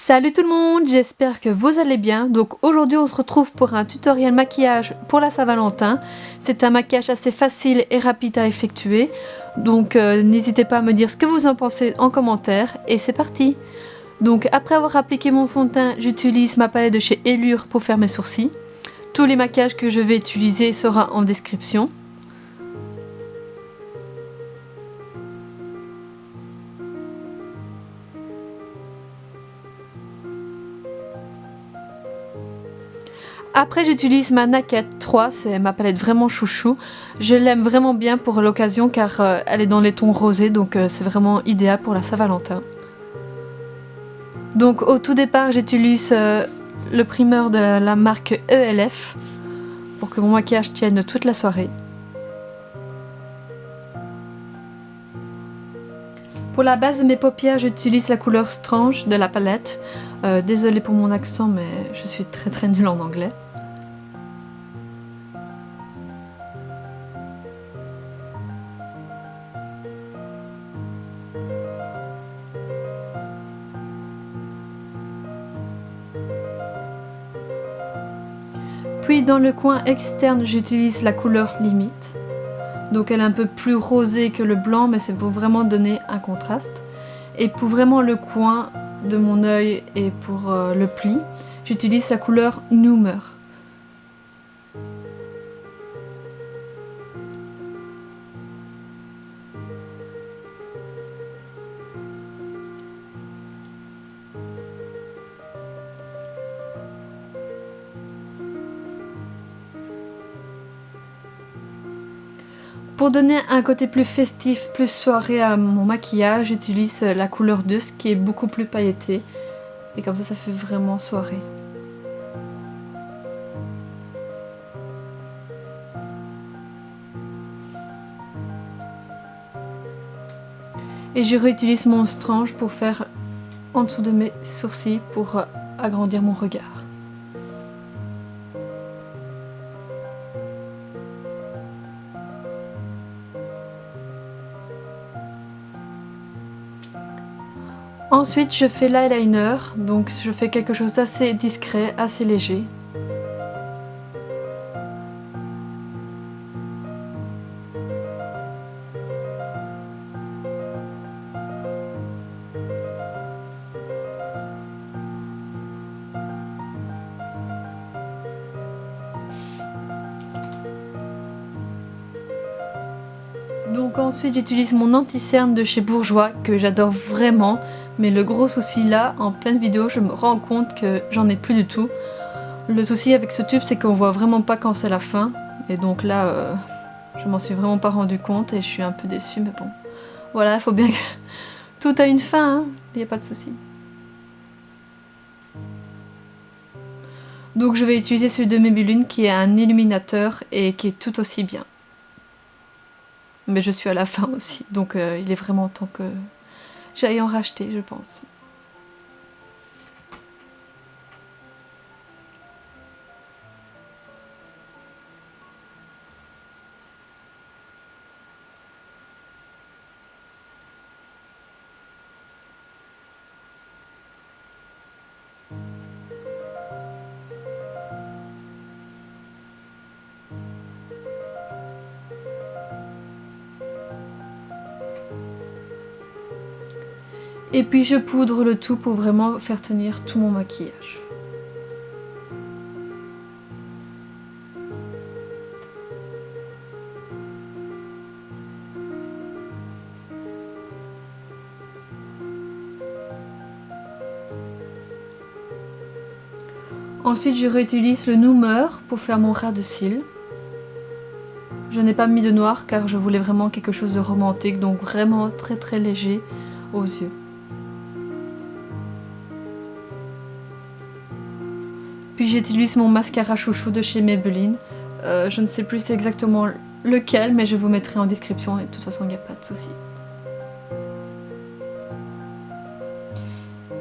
Salut tout le monde, j'espère que vous allez bien. Donc aujourd'hui on se retrouve pour un tutoriel maquillage pour la Saint-Valentin. C'est un maquillage assez facile et rapide à effectuer. Donc n'hésitez pas à me dire ce que vous en pensez en commentaire et c'est parti. Donc après avoir appliqué mon fond de teint, j'utilise ma palette de chez Allure pour faire mes sourcils. Tous les maquillages que je vais utiliser seront en description. Après j'utilise ma Naked 3, c'est ma palette vraiment chouchou. Je l'aime vraiment bien pour l'occasion car elle est dans les tons rosés, donc c'est vraiment idéal pour la Saint-Valentin. Donc au tout départ j'utilise le primeur de la marque ELF pour que mon maquillage tienne toute la soirée. Pour la base de mes paupières j'utilise la couleur Strange de la palette. Désolée pour mon accent mais je suis très nulle en anglais. Puis dans le coin externe j'utilise la couleur Limite. Donc elle est un peu plus rosée que le blanc mais c'est pour vraiment donner un contraste. Et pour vraiment le coin de mon œil et pour le pli, j'utilise la couleur Noomer. Pour donner un côté plus festif, plus soirée à mon maquillage, j'utilise la couleur Dusk qui est beaucoup plus pailletée. Et comme ça fait vraiment soirée. Et je réutilise mon Strange pour faire en dessous de mes sourcils pour agrandir mon regard. Ensuite je fais l'eyeliner, donc je fais quelque chose d'assez discret, assez léger. Donc ensuite j'utilise mon anti-cerne de chez Bourjois que j'adore vraiment. Mais le gros souci là, en pleine vidéo, je me rends compte que j'en ai plus du tout. Le souci avec ce tube, c'est qu'on voit vraiment pas quand c'est la fin. Et donc là, je m'en suis vraiment pas rendu compte et je suis un peu déçue, mais bon. Voilà, il faut bien que tout a une fin, hein, il n'y a pas de souci. Donc je vais utiliser celui de Maybelline qui est un illuminateur et qui est tout aussi bien. Mais je suis à la fin aussi, donc il est vraiment temps que j'aille en racheter, je pense. Et puis je poudre le tout pour vraiment faire tenir tout mon maquillage. Ensuite je réutilise le Noomer pour faire mon ras de cils. Je n'ai pas mis de noir car je voulais vraiment quelque chose de romantique, donc vraiment très léger aux yeux. Puis j'utilise mon mascara chouchou de chez Maybelline. Je ne sais plus exactement lequel, mais je vous mettrai en description et de toute façon il n'y a pas de souci.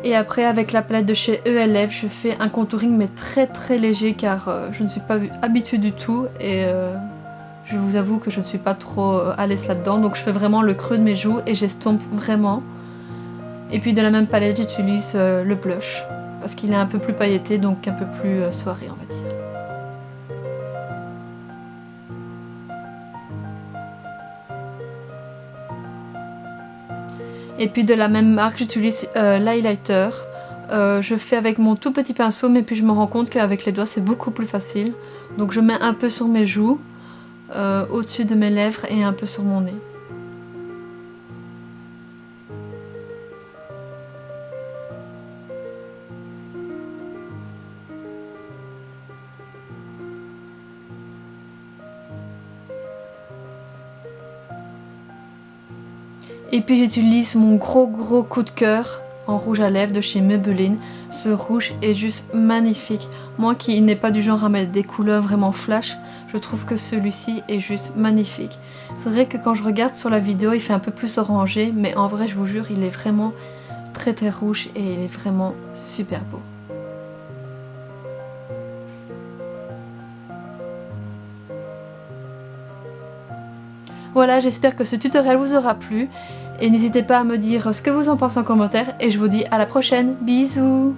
Et après avec la palette de chez ELF, je fais un contouring mais très léger car je ne suis pas habituée du tout et je vous avoue que je ne suis pas trop à l'aise là-dedans. Donc je fais vraiment le creux de mes joues et j'estompe vraiment. Et puis de la même palette j'utilise le blush parce qu'il est un peu plus pailleté, donc un peu plus soirée on va dire. Et puis de la même marque j'utilise l'highlighter. Je fais avec mon tout petit pinceau, mais puis je me rends compte qu'avec les doigts c'est beaucoup plus facile. Donc je mets un peu sur mes joues, au-dessus de mes lèvres et un peu sur mon nez. Et puis j'utilise mon gros coup de cœur en rouge à lèvres de chez Maybelline. Ce rouge est juste magnifique. Moi qui n'ai pas du genre à mettre des couleurs vraiment flash, je trouve que celui-ci est juste magnifique. C'est vrai que quand je regarde sur la vidéo il fait un peu plus orangé, mais en vrai je vous jure il est vraiment très rouge et il est vraiment super beau. Voilà, j'espère que ce tutoriel vous aura plu et n'hésitez pas à me dire ce que vous en pensez en commentaire et je vous dis à la prochaine. Bisous!